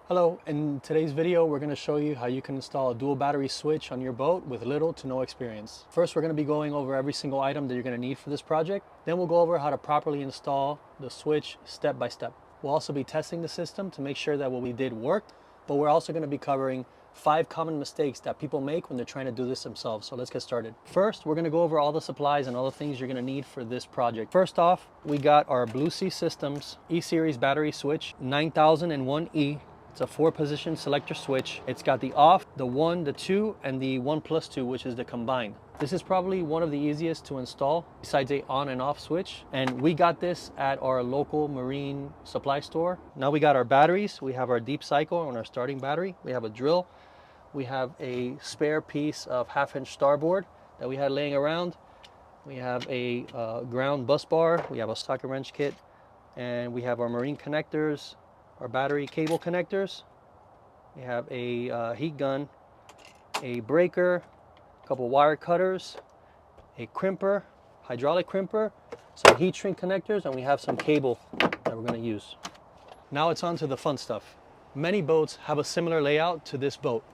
Hello, in today's video we're going to show you how you can install a dual battery switch on your boat with little to no experience. First, we're going to be going over every single item that you're going to need for this project. Then we'll go over how to properly install the switch step by step. We'll also be testing the system to make sure that what we did worked, but we're also going to be covering 5 common mistakes that people make when they're trying to do this themselves. So let's get started. First, we're going to go over all the supplies and all the things you're going to need for this project. First off, we got our Blue Sea Systems E-Series battery switch 9001E. It's a 4-position selector switch. It's got the off, the 1, the 2, and the 1+2, which is the combined. This is probably one of the easiest to install besides a on and off switch. And we got this at our local marine supply store. Now we got our batteries. We have our deep cycle on our starting battery. We have a drill. We have a spare piece of 1/2-inch starboard that we had laying around. We have a ground bus bar. We have a socket wrench kit. And we have our marine connectors, our battery cable connectors. We have a heat gun, a breaker, a couple wire cutters, a crimper, hydraulic crimper, some heat shrink connectors, and we have some cable that we're going to use. Now it's on to the fun stuff. Many boats have a similar layout to this boat.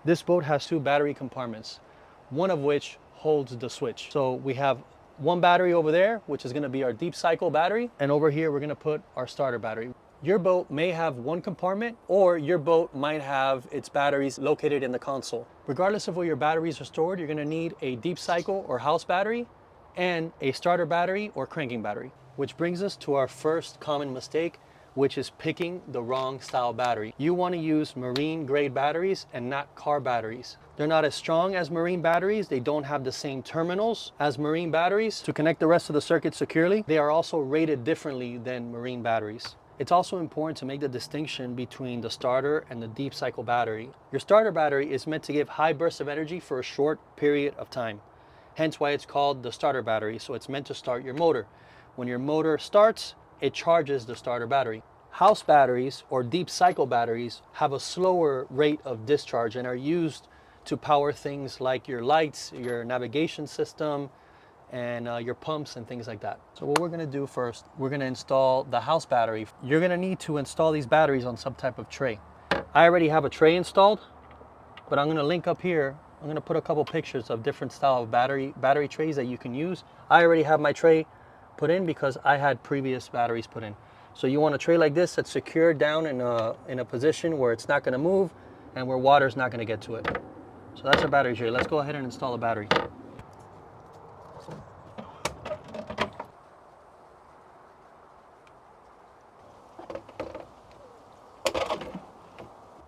This boat has 2 battery compartments, one of which holds the switch. So we have one battery over there, which is going to be our deep cycle battery, and over here we're going to put our starter battery. Your boat may have one compartment, or your boat might have its batteries located in the console. Regardless of where your batteries are stored, you're going to need a deep cycle or house battery and a starter battery or cranking battery. Which brings us to our first common mistake, which is picking the wrong style battery. You want to use marine grade batteries and not car batteries. They're not as strong as marine batteries. They don't have the same terminals as marine batteries to connect the rest of the circuit securely. They are also rated differently than marine batteries. It's also important to make the distinction between the starter and the deep cycle battery. Your starter battery is meant to give high bursts of energy for a short period of time. Hence why it's called the starter battery. So it's meant to start your motor. When your motor starts, it charges the starter battery. House batteries or deep cycle batteries have a slower rate of discharge and are used to power things like your lights, your navigation system, and your pumps and things like that. So what we're going to do first, we're going to install the house battery. You're going to need to install these batteries on some type of tray. I already have a tray installed, but I'm going to link up here. I'm going to put a couple pictures of different style of battery trays that you can use. I already have my tray put in because I had previous batteries put in. So you want a tray like this that's secured down in a position where it's not going to move and where water's not going to get to it. So that's our battery tray. Let's go ahead and install the battery.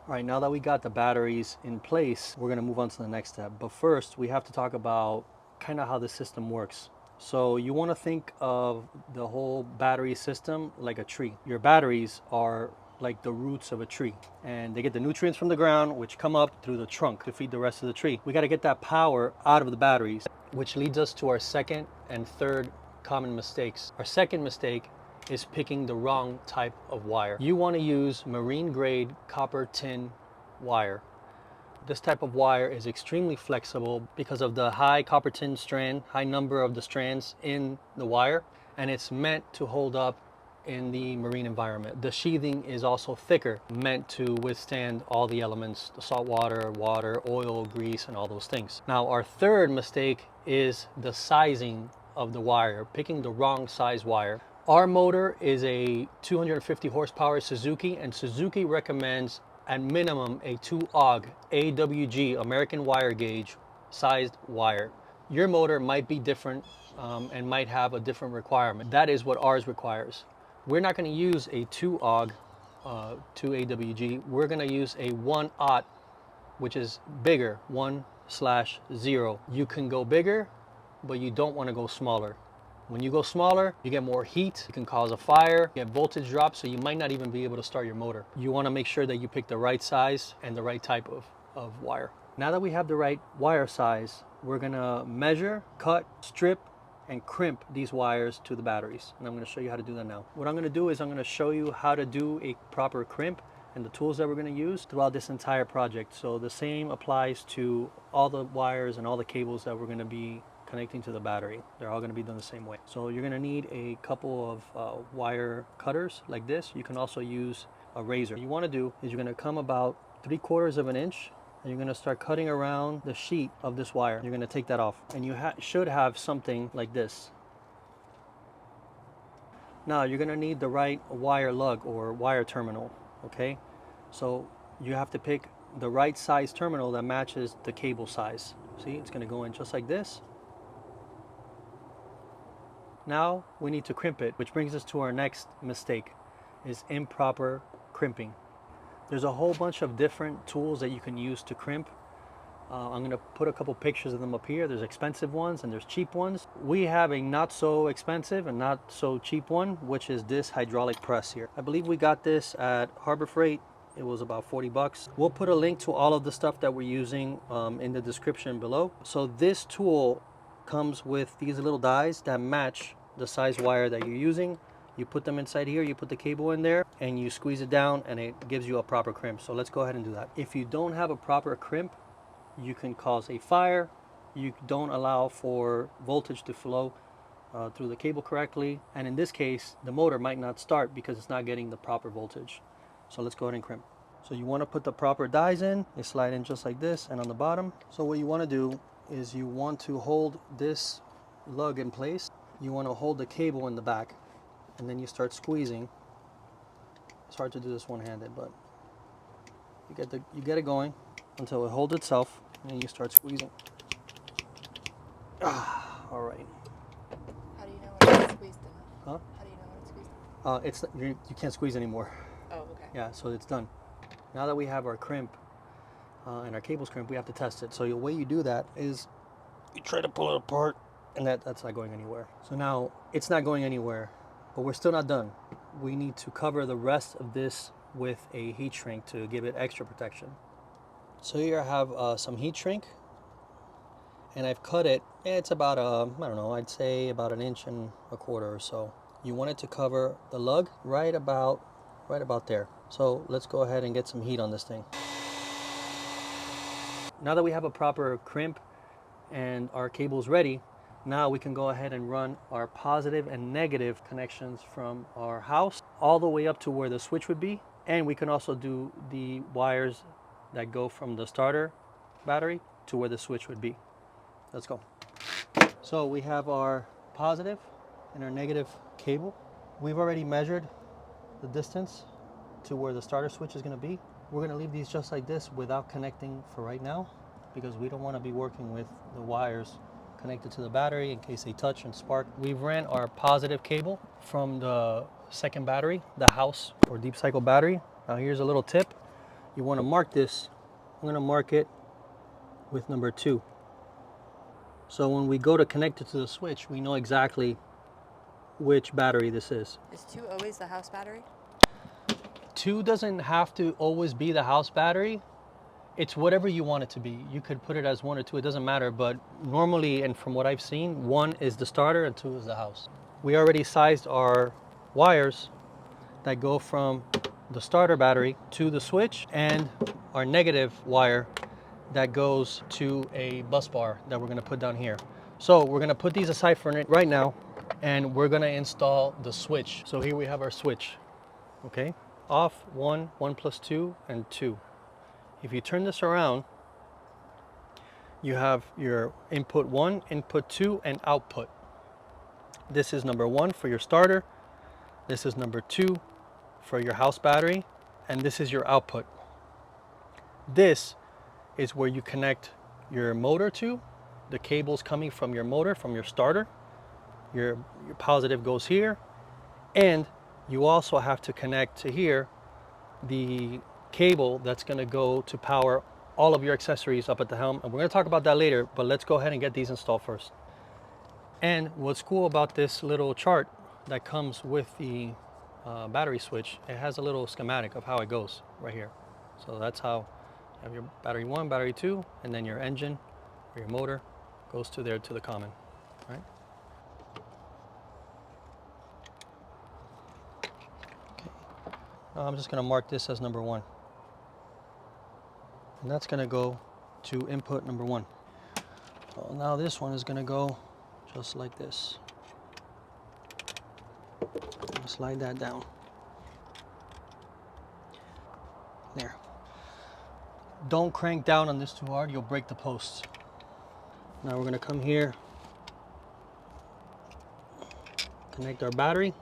All right, now that we got the batteries in place, we're gonna move on to the next step. But first, we have to talk about kind of how the system works. So you wanna think of the whole battery system like a tree. Your batteries are like the roots of a tree, and they get the nutrients from the ground, which come up through the trunk to feed the rest of the tree. We gotta get that power out of the batteries, which leads us to our second and third common mistakes. Our second mistake is picking the wrong type of wire. You want to use marine grade copper tin wire. This type of wire is extremely flexible because of the high copper tin strand, high number of the strands in the wire, and it's meant to hold up in the marine environment. The sheathing is also thicker, meant to withstand all the elements, the salt water, oil, grease, and all those things. Now, our third mistake is the sizing of the wire, picking the wrong size wire. Our motor is a 250 horsepower Suzuki, and Suzuki recommends at minimum a 2-AUG AWG American wire gauge sized wire. Your motor might be different and might have a different requirement. That is what ours requires. We're not going to use a 2-AUG 2AWG. We're going to use a 1-AUG, which is bigger, 1/0. You can go bigger, but you don't want to go smaller. When you go smaller, you get more heat, you can cause a fire, get voltage drop, so you might not even be able to start your motor. You want to make sure that you pick the right size and the right type of wire. Now that we have the right wire size, we're going to measure, cut, strip, and crimp these wires to the batteries. And I'm going to show you how to do that now. What I'm going to do is I'm going to show you how to do a proper crimp and the tools that we're going to use throughout this entire project. So the same applies to all the wires and all the cables that we're going to be connecting to the battery. They're all going to be done the same way. So you're going to need a couple of wire cutters like this. You can also use a razor. What you want to do is you're going to come about 3/4 of an inch and you're going to start cutting around the sheet of this wire. You're going to take that off and you should have something like this. Now you're going to need the right wire lug or wire terminal, okay? So you have to pick the right size terminal that matches the cable size. See, it's going to go in just like this. Now we need to crimp it, which brings us to our next mistake, is improper crimping. There's a whole bunch of different tools that you can use to crimp. I'm going to put a couple pictures of them up here. There's expensive ones and there's cheap ones. We have a not so expensive and not so cheap one, which is this hydraulic press here. I believe we got this at Harbor Freight. It was about 40 bucks. We'll put a link to all of the stuff that we're using in the description below. So this tool comes with these little dies that match the size wire that you're using. You put them inside here, you put the cable in there, and you squeeze it down, and it gives you a proper crimp. So let's go ahead and do that. If you don't have a proper crimp, you can cause a fire. You don't allow for voltage to flow through the cable correctly. And in this case, the motor might not start because it's not getting the proper voltage. So let's go ahead and crimp. So you want to put the proper dies in. They slide in just like this and on the bottom. So what you want to do is you want to hold this lug in place. You want to hold the cable in the back. And then you start squeezing. It's hard to do this one-handed, but you get it going until it holds itself, and then you start squeezing. All right. How do you know when it's squeezed enough? Huh? How do you know when it's squeezed enough? You can't squeeze anymore. Oh, okay. Yeah, so it's done. Now that we have our crimp and our cable's crimp, we have to test it. So the way you do that is you try to pull it apart, and that's not going anywhere. So now it's not going anywhere. But we're still not done. We need to cover the rest of this with a heat shrink to give it extra protection. So here I have some heat shrink, and I've cut it. It's about I don't know, I'd say about 1.25 inches or so. You want it to cover the lug right about there. So let's go ahead and get some heat on this thing. Now that we have a proper crimp and our cable's ready, now we can go ahead and run our positive and negative connections from our house all the way up to where the switch would be. And we can also do the wires that go from the starter battery to where the switch would be. Let's go. So we have our positive and our negative cable. We've already measured the distance to where the starter switch is going to be. We're going to leave these just like this without connecting for right now, because we don't want to be working with the wires connected to the battery in case they touch and spark. We've ran our positive cable from the second battery, the house or deep cycle battery. Now here's a little tip. You want to mark this. I'm going to mark it with number 2. So when we go to connect it to the switch, we know exactly which battery this is. Is 2 always the house battery? 2 doesn't have to always be the house battery. It's whatever you want it to be. You could put it as 1 or 2, it doesn't matter, but normally, and from what I've seen, 1 is the starter and 2 is the house. We already sized our wires that go from the starter battery to the switch, and our negative wire that goes to a bus bar that we're gonna put down here. So we're gonna put these aside for right now, and we're gonna install the switch. So here we have our switch, okay? Off, 1, 1 plus 2, and 2. If you turn this around, you have your input 1, input 2, and output. This is number 1 for your starter. This is number 2 for your house battery. And this is your output. This is where you connect your motor to. The cable's coming from your motor, from your starter. Your positive goes here. And you also have to connect to here the cable that's going to go to power all of your accessories up at the helm, and we're going to talk about that later, but let's go ahead and get these installed first. And what's cool about this little chart that comes with the battery switch, it has a little schematic of how it goes right here. So that's how you have your battery 1, battery 2, and then your engine or your motor goes to there to the common, right? Okay. Now I'm just going to mark this as number 1. And that's going to go to input number 1. So now this one is going to go just like this. Slide that down. There. Don't crank down on this too hard, you'll break the posts. Now we're gonna come here, connect our battery.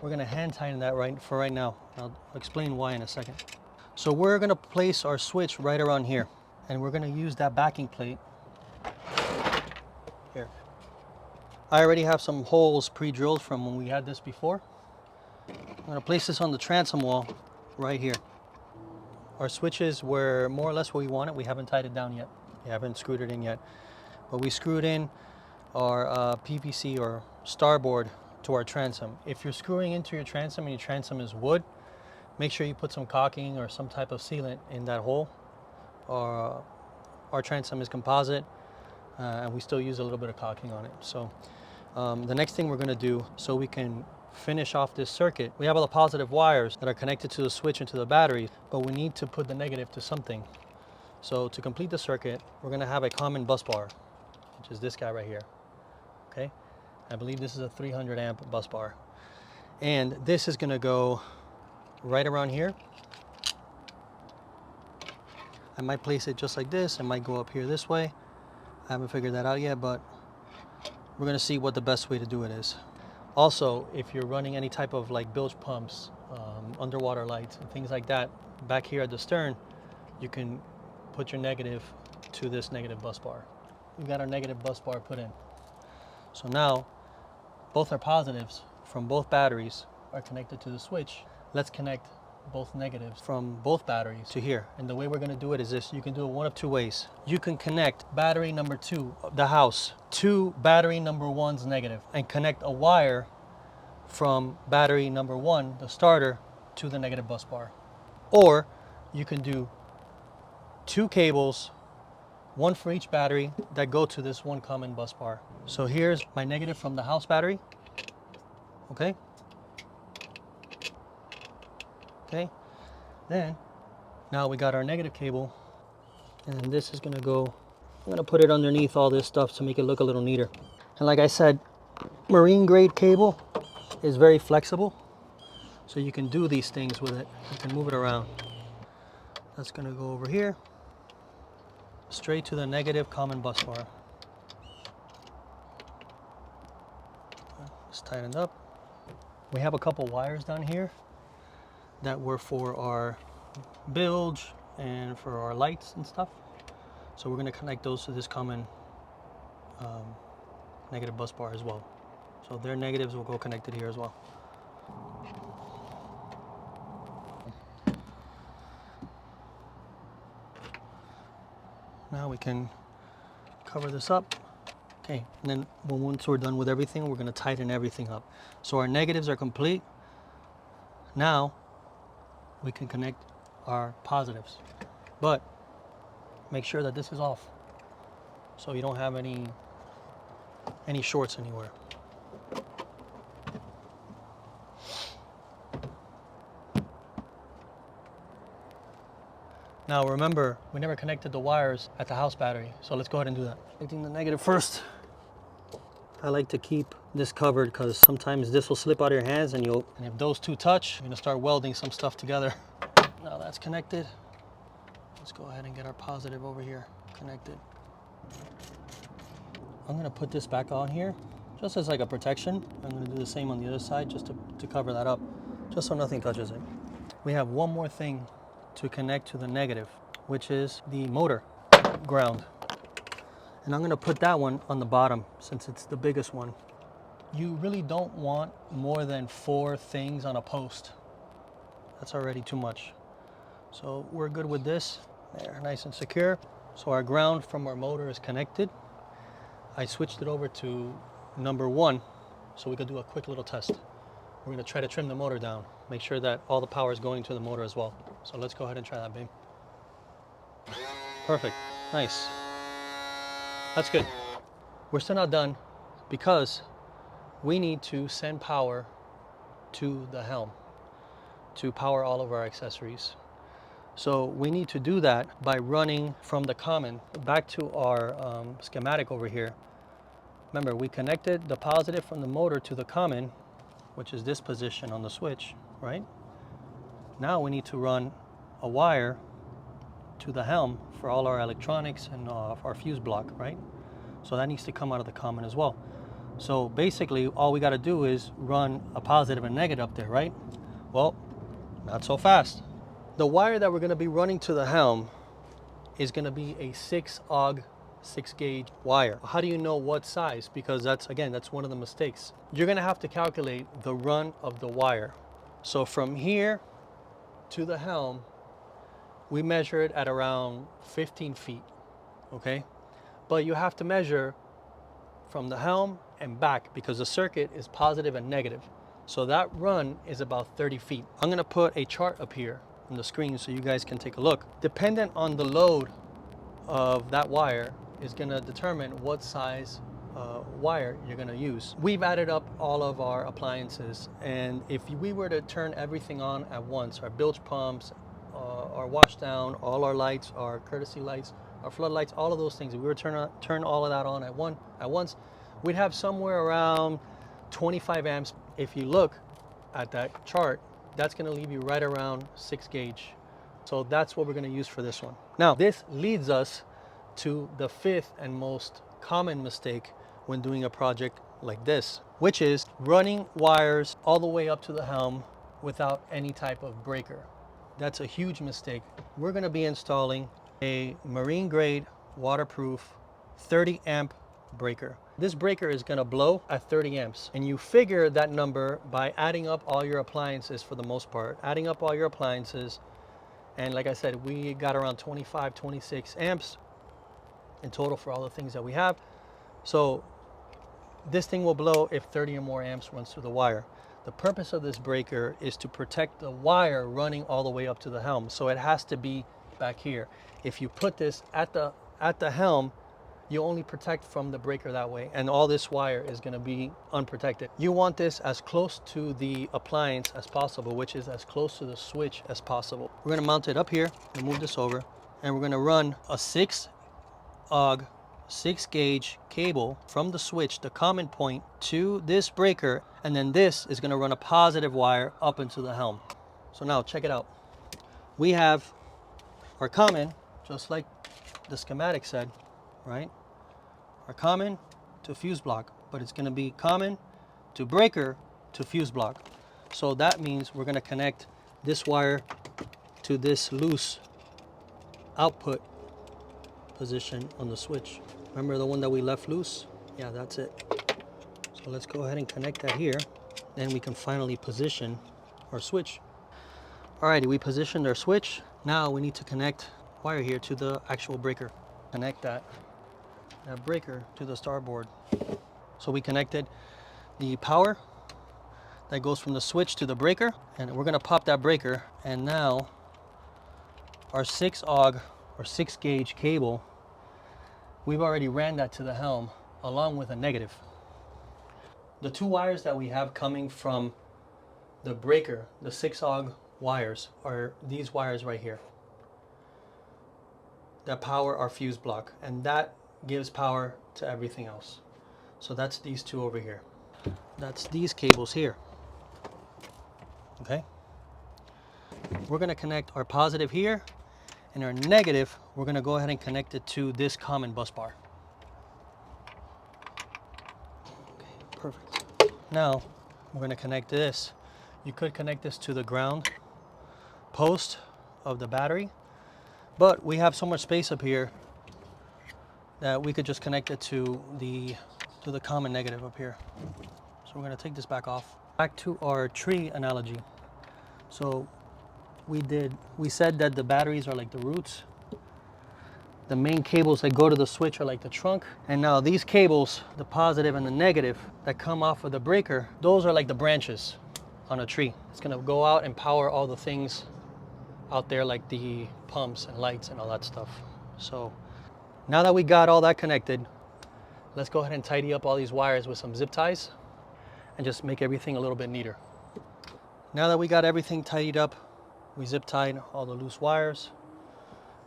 We're gonna hand tighten that for right now. I'll explain why in a second. So we're gonna place our switch right around here, and we're gonna use that backing plate here. I already have some holes pre-drilled from when we had this before. I'm gonna place this on the transom wall right here. Our switches were more or less where we want it. We haven't tied it down yet. We haven't screwed it in yet. But we screwed in our PVC or starboard to our transom. If you're screwing into your transom and your transom is wood, make sure you put some caulking or some type of sealant in that hole. Our transom is composite, and we still use a little bit of caulking on it. So the next thing we're gonna do, so we can finish off this circuit, we have all the positive wires that are connected to the switch and to the battery, but we need to put the negative to something. So to complete the circuit, we're gonna have a common bus bar, which is this guy right here, okay? I believe this is a 300 amp bus bar. And this is gonna go right around here. I might place it just like this. It might go up here this way. I haven't figured that out yet, but we're gonna see what the best way to do it is. Also, if you're running any type of like bilge pumps, underwater lights, and things like that, back here at the stern, you can put your negative to this negative bus bar. We've got our negative bus bar put in. So now, both our positives from both batteries are connected to the switch. Let's connect both negatives from both batteries to here. And the way we're gonna do it is this. You can do it one of two ways. You can connect battery number 2, the house, to battery number 1's negative, and connect a wire from battery number 1, the starter, to the negative bus bar. Or you can do 2 cables, one for each battery, that go to this one common bus bar. So here's my negative from the house battery, okay? Okay, then now we got our negative cable, and this is gonna go, I'm gonna put it underneath all this stuff to make it look a little neater. And like I said, marine grade cable is very flexible, so you can do these things with it. You can move it around. That's gonna go over here, straight to the negative common bus bar. It's tightened up. We have a couple wires down here that were for our bilge and for our lights and stuff. So we're going to connect those to this common negative bus bar as well. So their negatives will go connected here as well. Now we can cover this up. Okay, and then once we're done with everything, we're going to tighten everything up. So our negatives are complete. Now we can connect our positives, but make sure that this is off so you don't have any shorts anywhere. Now remember, we never connected the wires at the house battery, so let's go ahead and do that. Connecting the negative first. I like to keep this covered because sometimes this will slip out of your hands, and if those two touch, you're gonna start welding some stuff together. Now that's connected. Let's go ahead and get our positive over here connected. I'm gonna put this back on here just as like a protection. I'm gonna do the same on the other side just to cover that up, just so nothing touches it. We have one more thing to connect to the negative, which is the motor ground. And I'm gonna put that one on the bottom since it's the biggest one. You really don't want more than 4 things on a post. That's already too much. So we're good with this. There, nice and secure. So our ground from our motor is connected. I switched it over to number 1 so we could do a quick little test. We're gonna try to trim the motor down, make sure that all the power is going to the motor as well. So let's go ahead and try that, babe. Perfect, nice. That's good. We're still not done because we need to send power to the helm to power all of our accessories. So we need to do that by running from the common back to our schematic over here. Remember, we connected the positive from the motor to the common, which is this position on the switch, right? Now we need to run a wire to the helm for all our electronics and our fuse block, right? So that needs to come out of the common as well. So basically all we got to do is run a positive and negative up there, right? Well, not so fast. The wire that we're going to be running to the helm is going to be a 6-AUG 6-gauge wire. How do you know what size? Because that's one of the mistakes. You're going to have to calculate the run of the wire. So from here to the helm, we measure it at around 15 feet, okay? But you have to measure from the helm and back because the circuit is positive and negative. So that run is about 30 feet. I'm gonna put a chart up here on the screen so you guys can take a look. Dependent on the load of that wire is gonna determine what size wire you're gonna use. We've added up all of our appliances, and if we were to turn everything on at once, our bilge pumps, our wash down, all our lights, our courtesy lights, our floodlights, all of those things, if we were to turn all of that on at once, we'd have somewhere around 25 amps. If you look at that chart, that's gonna leave you right around 6-gauge. So that's what we're gonna use for this one. Now, this leads us to the 5th and most common mistake when doing a project like this, which is running wires all the way up to the helm without any type of breaker. That's a huge mistake. We're gonna be installing a marine grade, waterproof, 30 amp breaker. This breaker is gonna blow at 30 amps, and you figure that number by adding up all your appliances for the most part, adding up all your appliances. And like I said, we got around 25, 26 amps in total for all the things that we have. So this thing will blow if 30 or more amps runs through the wire. The purpose of this breaker is to protect the wire running all the way up to the helm. So it has to be back here. If you put this at the helm, you only protect from the breaker that way, and all this wire is going to be unprotected. You want this as close to the appliance as possible, which is as close to the switch as possible. We're going to mount it up here and move this over, and we're going to run a 6-AUG 6-gauge cable from the switch, the common point, to this breaker, and then this is going to run a positive wire up into the helm. So now check it out. We have our common, just like the schematic said, right? Our common to fuse block, but it's going to be common to breaker to fuse block. So that means we're going to connect this wire to this loose output position on the switch. Remember the one that we left loose? Yeah, that's it. So let's go ahead and connect that here. Then we can finally position our switch. Alrighty, we positioned our switch. Now we need to connect wire here to the actual breaker. Connect that breaker to the starboard. So we connected the power that goes from the switch to the breaker, and we're gonna pop that breaker, and now our 6-AUG or 6-gauge cable, we've already ran that to the helm along with a negative. The two wires that we have coming from the breaker, the 6-AUG wires, are these wires right here that power our fuse block, and that gives power to everything else. So that's these two over here. That's these cables here. Okay? We're going to connect our positive here, and our negative, we're going to go ahead and connect it to this common bus bar. Okay, perfect. Now we're going to connect this. You could connect this to the ground post of the battery, but we have so much space up here that we could just connect it to the common negative up here. So we're going to take this back off. Back to our tree analogy. So we said that the batteries are like the roots. The main cables that go to the switch are like the trunk. And now these cables, the positive and the negative that come off of the breaker, those are like the branches on a tree. It's going to go out and power all the things out there, like the pumps and lights and all that stuff. So now that we got all that connected, let's go ahead and tidy up all these wires with some zip ties and just make everything a little bit neater. Now that we got everything tidied up, we zip tied all the loose wires.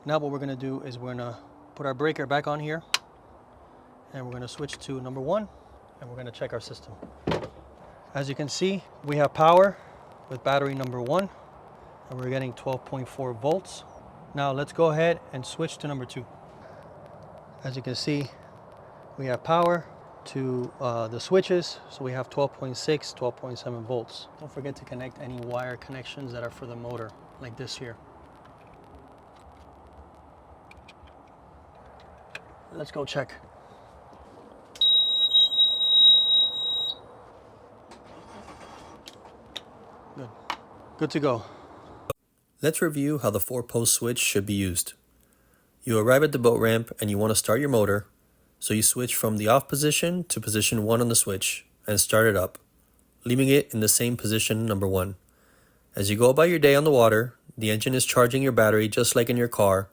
Now what we're gonna do is we're gonna put our breaker back on here, and we're gonna switch to number 1, and we're gonna check our system. As you can see, we have power with battery number 1, and we're getting 12.4 volts. Now let's go ahead and switch to number 2. As you can see, we have power to the switches, so we have 12.6, 12.7 volts. Don't forget to connect any wire connections that are for the motor, like this here. Let's go check. Good. Good to go. Let's review how the 4-post switch should be used. You arrive at the boat ramp and you want to start your motor, so you switch from the off position to position 1 on the switch and start it up, leaving it in the same position, number 1. As you go about your day on the water, the engine is charging your battery just like in your car,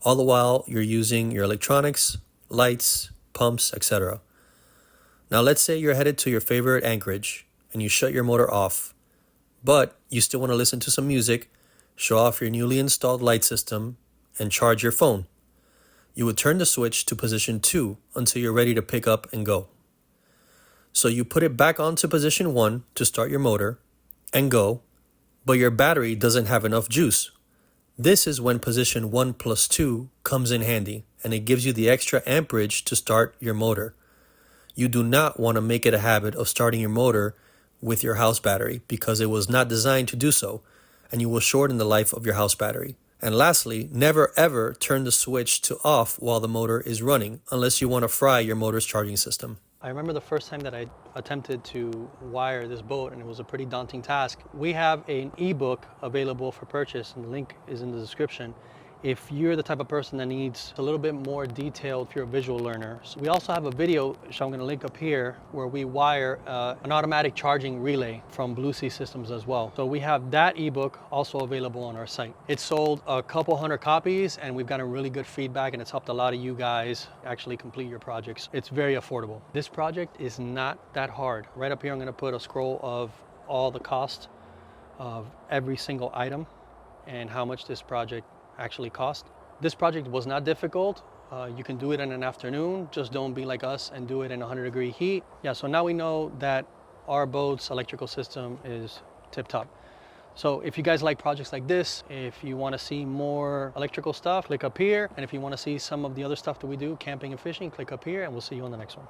all the while you're using your electronics, lights, pumps, etc. Now let's say you're headed to your favorite anchorage and you shut your motor off, but you still want to listen to some music, show off your newly installed light system, and charge your phone. You would turn the switch to position 2 until you're ready to pick up and go. So you put it back onto position 1 to start your motor and go, but your battery doesn't have enough juice. This is when position 1 plus 2 comes in handy, and it gives you the extra amperage to start your motor. You do not want to make it a habit of starting your motor with your house battery because it was not designed to do so, and you will shorten the life of your house battery. And lastly, never ever turn the switch to off while the motor is running unless you want to fry your motor's charging system. I remember the first time that I attempted to wire this boat, and it was a pretty daunting task. We have an ebook available for purchase, and the link is in the description. If you're the type of person that needs a little bit more detailed, if you're a visual learner. So we also have a video, which I'm going to link up here, where we wire an automatic charging relay from Blue Sea Systems as well. So we have that ebook also available on our site. It's sold a couple hundred copies, and we've gotten really good feedback, and it's helped a lot of you guys actually complete your projects. It's very affordable. This project is not that hard. Right up here, I'm going to put a scroll of all the cost of every single item and how much this project actually cost. This project was not difficult. You can do it in an afternoon. Just don't be like us and do it in 100-degree heat. Yeah, so now we know that our boat's electrical system is tip-top. So if you guys like projects like this, if you want to see more electrical stuff, click up here. And if you want to see some of the other stuff that we do, camping and fishing, click up here, and we'll see you on the next one.